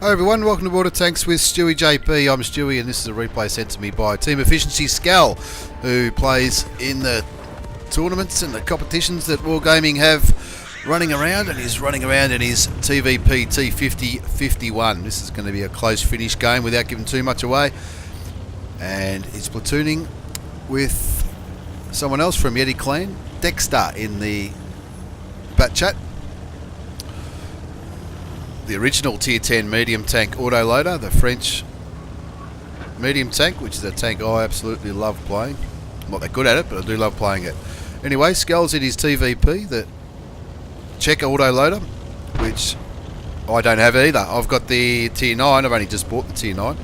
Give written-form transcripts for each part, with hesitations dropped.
Hi everyone, welcome to Water Tanks with stewiejp. I'm Stewie and this is a replay sent to me by Team Efficiency Scal, who plays in the tournaments and the competitions that Wargaming have running around, and he's running around in his TVP T50-51. This is going to be a close finish game without giving too much away, and he's platooning with someone else from Yeti Clan, Dexter, in the Batchat. The original Tier 10 medium tank autoloader, the French medium tank, which is a tank I absolutely love playing. I'm not that good at it, but I do love playing it. Anyway, Skel's in his TVP, the Czech autoloader, which I don't have either. I've got the Tier 9, I've only just bought the Tier 9.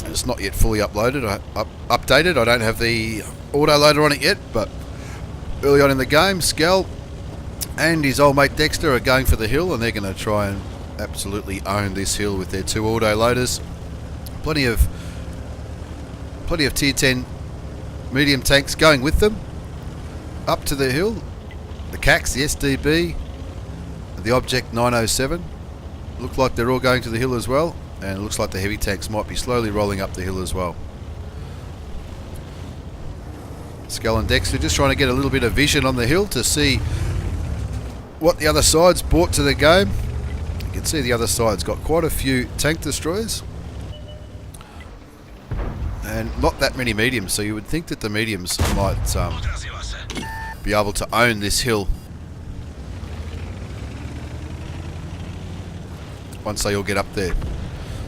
It's not yet fully updated. I don't have the autoloader on it yet, but early on in the game, Skel and his old mate Dexter are going for the hill, and they're going to try and absolutely own this hill with their two auto loaders. Plenty of Tier 10 medium tanks going with them up to the hill. The CAX, the SDB, the Object 907 look like they're all going to the hill as well, and it looks like the heavy tanks might be slowly rolling up the hill as well. Skull and Dexter just trying to get a little bit of vision on the hill to see what the other side's brought to the game. You can see the other side's got quite a few tank destroyers and not that many mediums, so you would think that the mediums might be able to own this hill once they all get up there.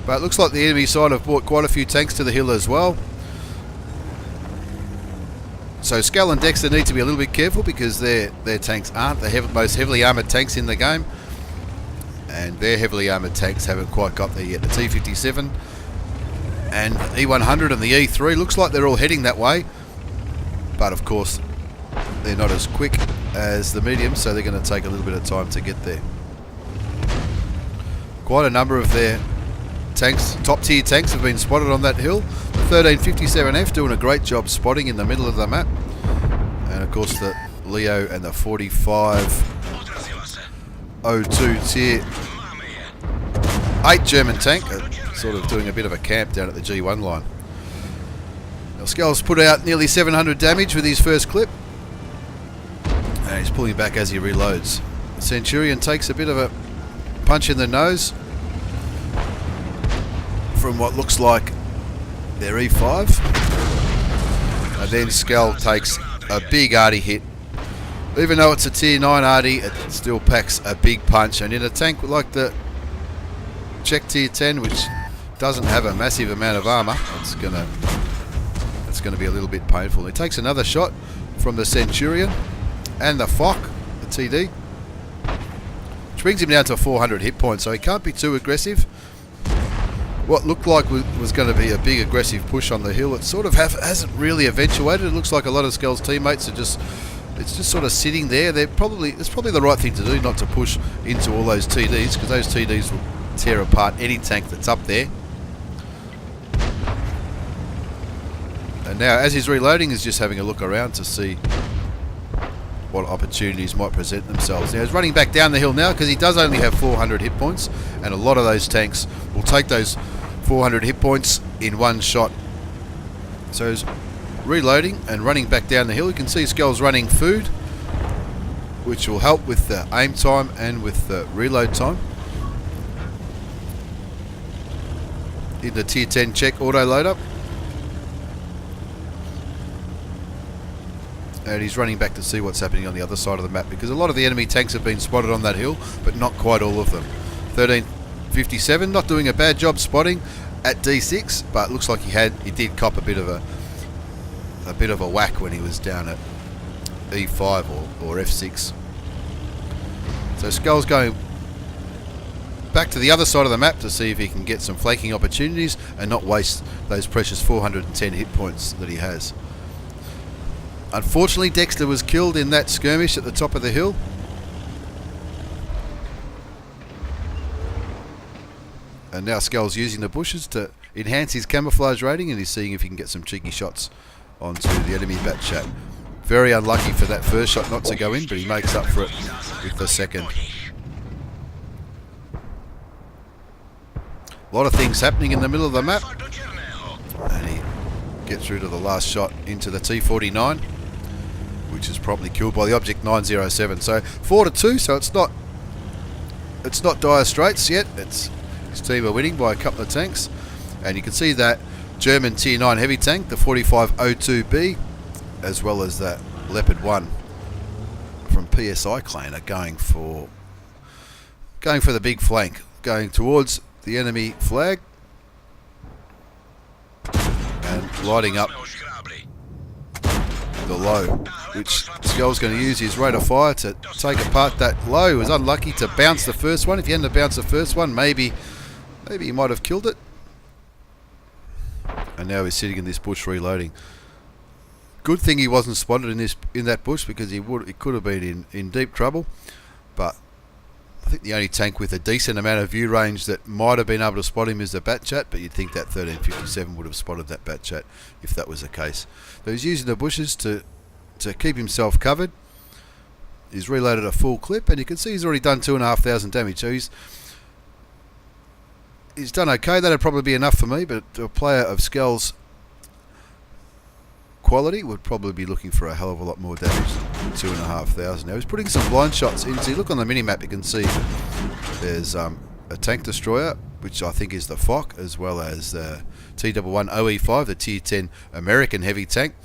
But it looks like the enemy side have brought quite a few tanks to the hill as well. So Skull and Dexter need to be a little bit careful because their tanks aren't the most heavily armoured tanks in the game, and their heavily armoured tanks haven't quite got there yet. The T57 and the E100 and the E3 looks like they're all heading that way, but of course they're not as quick as the mediums, so they're going to take a little bit of time to get there. Quite a number of their tanks, top tier tanks, have been spotted on that hill. The 1357F doing a great job spotting in the middle of the map, and of course the Leo and the 4502 Tier 8 German tank are sort of doing a bit of a camp down at the G1 line. Now Skull's put out nearly 700 damage with his first clip, and he's pulling back as he reloads. The Centurion takes a bit of a punch in the nose from what looks like their E5, and then Skull takes a big arty hit. Even though it's a Tier 9 arty, it still packs a big punch, and in a tank like the Czech Tier 10, which doesn't have a massive amount of armour, it's gonna be a little bit painful. He takes another shot from the Centurion and the Fock, the TD, which brings him down to 400 hit points, so he can't be too aggressive. What looked like was going to be a big aggressive push on the hill, it sort of hasn't really eventuated. It looks like a lot of Skull's teammates are just sort of sitting there. It's probably the right thing to do, not to push into all those TDs, because those TDs will tear apart any tank that's up there. And now, as he's reloading, he's just having a look around to see what opportunities might present themselves. Now he's running back down the hill now because he does only have 400 hit points, and a lot of those tanks will take those 400 hit points in one shot. So he's reloading and running back down the hill. You can see Skull's running food, which will help with the aim time and with the reload time. In the Tier 10 Czech autoloader. And he's running back to see what's happening on the other side of the map, because a lot of the enemy tanks have been spotted on that hill, but not quite all of them. 1357 not doing a bad job spotting at D6, but looks like he did cop a bit of a whack when he was down at E5 or F6. So Skull's going back to the other side of the map to see if he can get some flanking opportunities and not waste those precious 410 hit points that he has. Unfortunately, Dexter was killed in that skirmish at the top of the hill. And now Skull's using the bushes to enhance his camouflage rating, and he's seeing if he can get some cheeky shots onto the enemy Batchat. Very unlucky for that first shot not to go in, but he makes up for it with the second. A lot of things happening in the middle of the map. And he gets through to the last shot into the T49, which is promptly killed by the Object 907. So 4-2, so it's not dire straits yet. His team are winning by a couple of tanks. And you can see that German Tier 9 heavy tank, the 4502B, as well as that Leopard 1 from PSI Clan are going for the big flank, going towards the enemy flag and lighting up the low, which Skull's going to use his rate of fire to take apart that low. He was unlucky to bounce the first one. If he hadn't bounced the first one, maybe he might have killed it. And now he's sitting in this bush reloading. Good thing he wasn't spotted in that bush, because he could have been in deep trouble. But I think the only tank with a decent amount of view range that might have been able to spot him is the Batchat, but you'd think that 1357 would have spotted that Batchat if that was the case. So he's using the bushes to keep himself covered. He's reloaded a full clip, and you can see he's already done 2,500 damage. So he's done okay. That'd probably be enough for me, but a player of Skell's quality would probably be looking for a hell of a lot more damage than 2,500. Now he's putting some blind shots in. So you look on the mini-map, you can see there's a tank destroyer, which I think is the FOC, as well as the T11 OE5, the Tier 10 American heavy tank.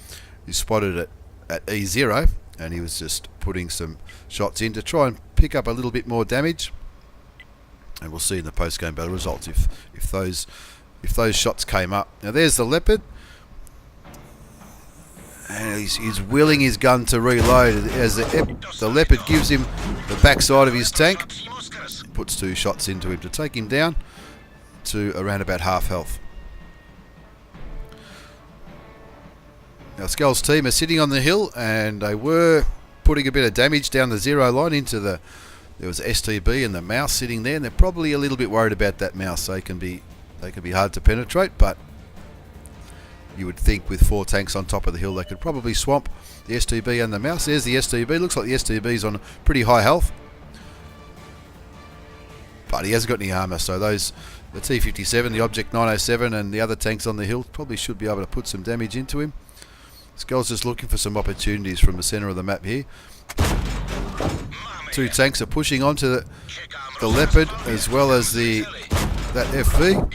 He spotted it at E0, and he was just putting some shots in to try and pick up a little bit more damage. And we'll see in the post-game battle results if those shots came up. Now there's the Leopard, and he's willing his gun to reload as the Leopard gives him the backside of his tank. Puts 2 shots into him to take him down to around about half health. Now Skull's team are sitting on the hill, and they were putting a bit of damage down the 0 line into the... There was STB and the mouse sitting there, and they're probably a little bit worried about that mouse. They can be hard to penetrate, but you would think with 4 tanks on top of the hill, they could probably swamp the STB and the mouse. There's the STB. Looks like the STB's on pretty high health, but he hasn't got any armour. So the T57, the Object 907, and the other tanks on the hill probably should be able to put some damage into him. Skull's just looking for some opportunities from the centre of the map here. 2 tanks are pushing onto the Leopard, as well as that FV.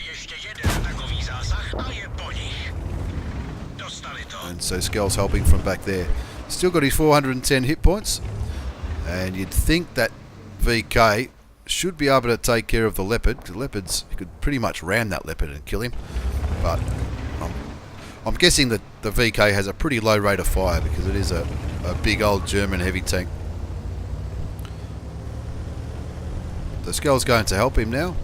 And so Skull's helping from back there. Still got his 410 hit points, and you'd think that VK should be able to take care of the Leopard. The Leopards, you could pretty much ram that Leopard and kill him, but I'm guessing that the VK has a pretty low rate of fire, because it is a big old German heavy tank. The Skull's going to help him now.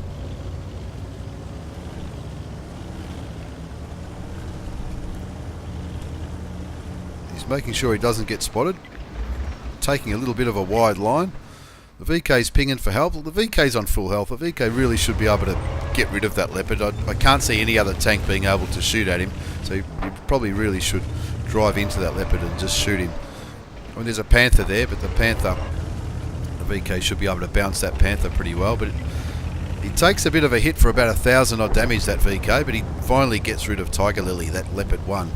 He's making sure he doesn't get spotted. Taking a little bit of a wide line. The VK's pinging for help. The VK's on full health. The VK really should be able to get rid of that Leopard. I can't see any other tank being able to shoot at him. So you probably really should drive into that Leopard and just shoot him. I mean, there's a Panther there, but the Panther... The VK should be able to bounce that Panther pretty well, but he takes a bit of a hit for about 1,000 odd damage, that VK, but he finally gets rid of Tiger Lily, that Leopard 1.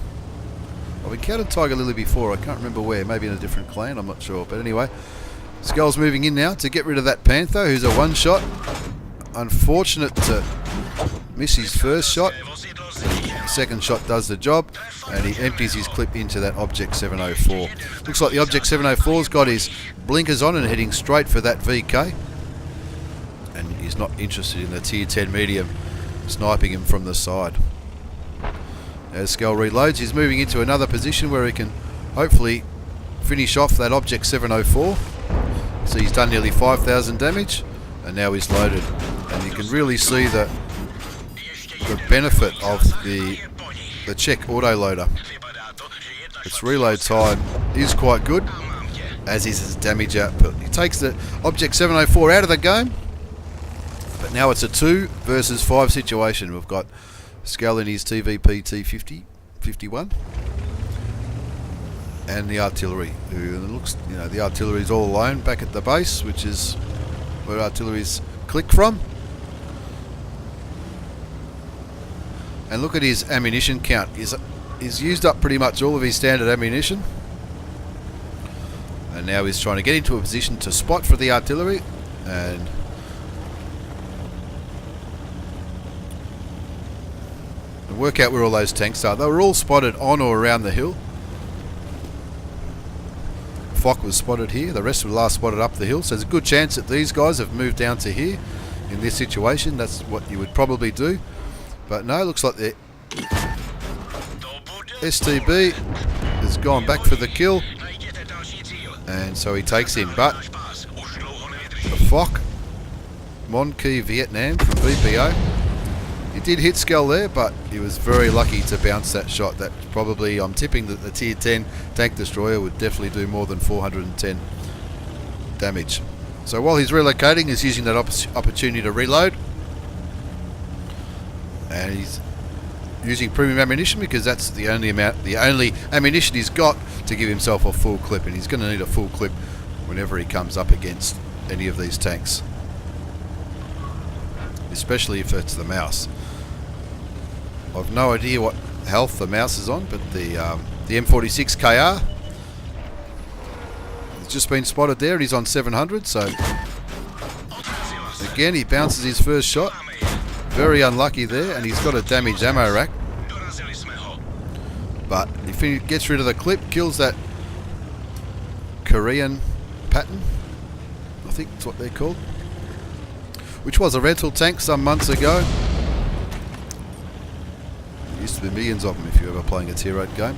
I've encountered Tiger Lily before, I can't remember where, maybe in a different clan, I'm not sure, but anyway. Skull's moving in now to get rid of that Panther, who's a one-shot. Unfortunate to miss his first shot. The second shot does the job, and he empties his clip into that Object 704. Looks like the Object 704's got his blinkers on and heading straight for that VK. And he's not interested in the Tier 10 medium sniping him from the side. As Skull reloads, he's moving into another position where he can hopefully finish off that Object 704. So he's done nearly 5,000 damage, and now he's loaded. And you can really see the benefit of the Czech autoloader. Its reload time is quite good, as is his damage output. He takes the Object 704 out of the game, but now it's a 2 versus 5 situation. We've got Skull in his TVP T51 and the artillery, who looks, the artillery's all alone back at the base, which is where artilleries click from. And look at his ammunition count. He's used up pretty much all of his standard ammunition. And now he's trying to get into a position to spot for the artillery. And work out where all those tanks are. They were all spotted on or around the hill. Fock was spotted here. The rest were last spotted up the hill. So there's a good chance that these guys have moved down to here. In this situation, that's what you would probably do. But no, looks like the STB has gone back for the kill. And so he takes him. But the Fock, Mon Key Vietnam from VPO, he did hit Skell there, but he was very lucky to bounce that shot. That probably, I'm tipping that the Tier 10 tank destroyer would definitely do more than 410 damage. So while he's relocating, he's using that opportunity to reload. And he's using premium ammunition because that's the only ammunition he's got to give himself a full clip, and he's going to need a full clip whenever he comes up against any of these tanks, especially if it's the Mouse. I've no idea what health the Mouse is on, but the M46 KR has just been spotted there, and he's on 700. So again, he bounces his first shot. Very unlucky there, and he's got a damaged ammo rack. But if he gets rid of the clip, kills that Korean pattern, I think that's what they're called, which was a rental tank some months ago. There used to be millions of them if you were ever playing a Tier 8 game.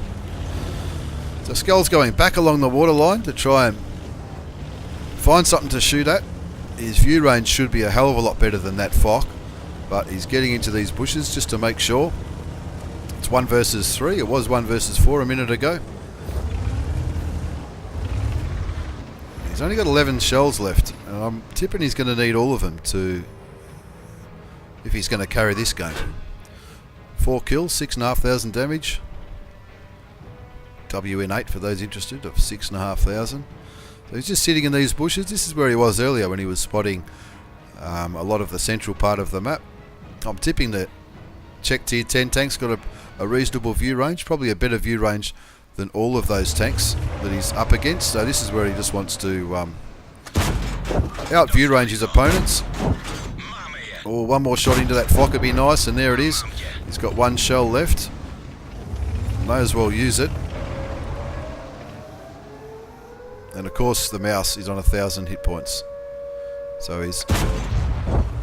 So Skull's going back along the waterline to try and find something to shoot at. His view range should be a hell of a lot better than that Fock, but he's getting into these bushes just to make sure. It's 1 versus 3. It was 1 versus 4 a minute ago. He's only got 11 shells left, and I'm tipping he's going to need all of them if he's going to carry this game. 4 kills, 6,500 damage. WN8 for those interested of 6,500. So he's just sitting in these bushes. This is where he was earlier when he was spotting a lot of the central part of the map. I'm tipping that Czech Tier 10 tanks got a reasonable view range, probably a better view range than all of those tanks that he's up against. So this is where he just wants to out view range his opponents. Oh, one more shot into that Fock would be nice, and there it is. He's got 1 shell left. May as well use it. And of course the Mouse is on 1,000 hit points. So he's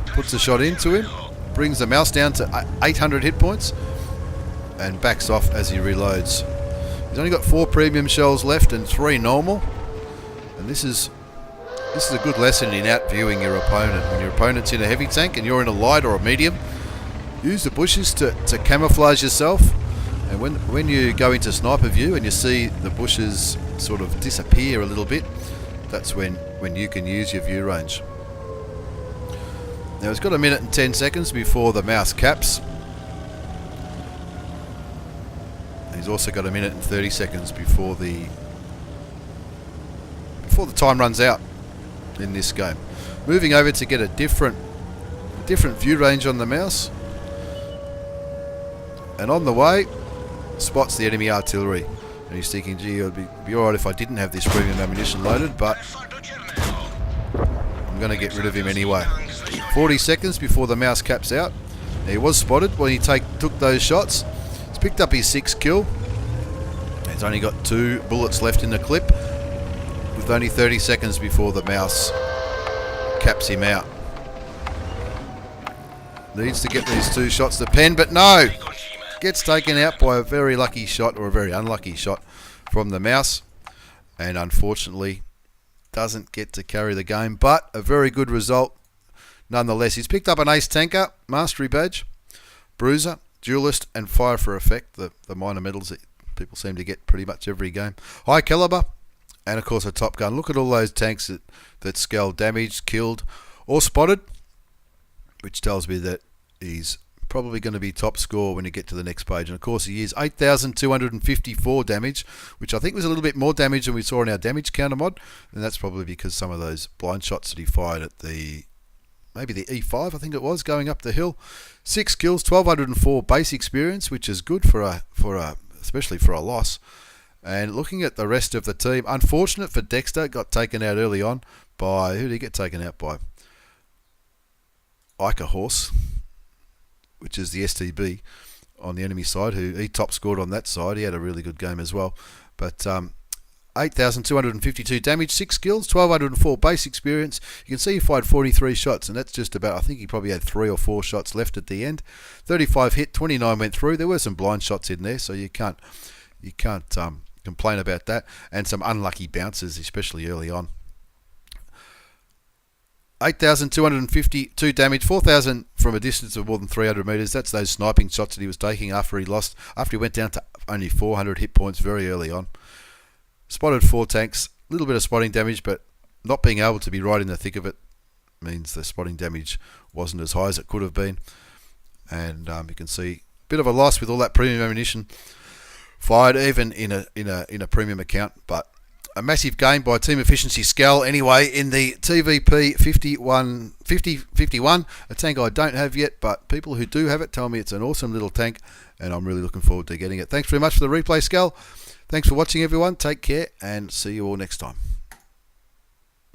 puts a shot into him, brings the Mouse down to 800 hit points, and backs off as he reloads. He's only got 4 premium shells left and 3 normal. And this is a good lesson in outviewing your opponent. When your opponent's in a heavy tank and you're in a light or a medium, use the bushes to camouflage yourself. And when you go into sniper view and you see the bushes sort of disappear a little bit, that's when you can use your view range. Now he's got 1 minute and 10 seconds before the Mouse caps. He's also got 1 minute and 30 seconds before the time runs out in this game. Moving over to get a different view range on the Mouse. And on the way, spots the enemy artillery. And he's thinking, gee, it would be alright if I didn't have this premium ammunition loaded, but I'm going to get rid of him anyway. 40 seconds before the Mouse caps out. Now, he was spotted when he took those shots. He's picked up his 6th kill. He's only got 2 bullets left in the clip, with only 30 seconds before the Mouse caps him out. Needs to get these 2 shots to pen, but no! Gets taken out by a very lucky shot, or a very unlucky shot from the Mouse, and unfortunately doesn't get to carry the game, but a very good result nonetheless. He's picked up an Ace Tanker, Mastery Badge, Bruiser, Duelist, and Fire for Effect, the minor medals that people seem to get pretty much every game. High Caliber, and of course a Top Gun. Look at all those tanks that Skell damaged, killed, or spotted, which tells me that he's probably going to be top score when you get to the next page. And of course he is 8,254 damage, which I think was a little bit more damage than we saw in our damage counter mod, and that's probably because some of those blind shots that he fired at the maybe the E5, I think it was, going up the hill. 6 kills, 1204 base experience, which is good especially for a loss. And looking at the rest of the team, unfortunate for Dexter, got taken out early on by, who did he get taken out by? Ica Horse, which is the STB on the enemy side, who he top scored on that side. He had a really good game as well. But 8,252 damage, 6 kills, 1,204 base experience. You can see he fired 43 shots, and that's just about, I think he probably had 3 or 4 shots left at the end. 35 hit, 29 went through. There were some blind shots in there, so you can't complain about that. And some unlucky bounces, especially early on. 8,252 damage, 4,000 from a distance of more than 300 metres. That's those sniping shots that he was taking after he went down to only 400 hit points very early on. Spotted 4 tanks, a little bit of spotting damage, but not being able to be right in the thick of it means the spotting damage wasn't as high as it could have been. And you can see a bit of a loss with all that premium ammunition fired, even in a premium account, but a massive game by Team Efficiency Scal anyway in the TVP 5051, a tank I don't have yet, but people who do have it tell me it's an awesome little tank, and I'm really looking forward to getting it. Thanks very much for the replay, Scal. Thanks for watching, everyone. Take care, and see you all next time.